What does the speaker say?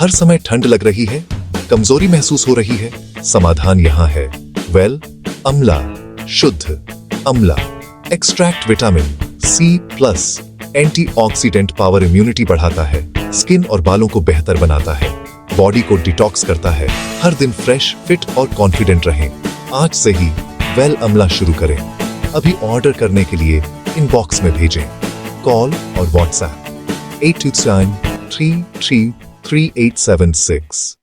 हर समय ठंड लग रही है, कमजोरी महसूस हो रही है? समाधान यहाँ है। वेल अमला, शुद्ध अमला extract vitamin C+, antioxidant power immunity बढ़ाता है, स्किन और बालों को बेहतर बनाता है, बॉडी को डिटॉक्स करता है। हर दिन फ्रेश, फिट और कॉन्फिडेंट रहें। आज से ही वेल अमला शुरू करें। अभी ऑर्डर करने के लिए इनबॉक्स में भेजें। कॉल और व्हाट्सएप 8293333876।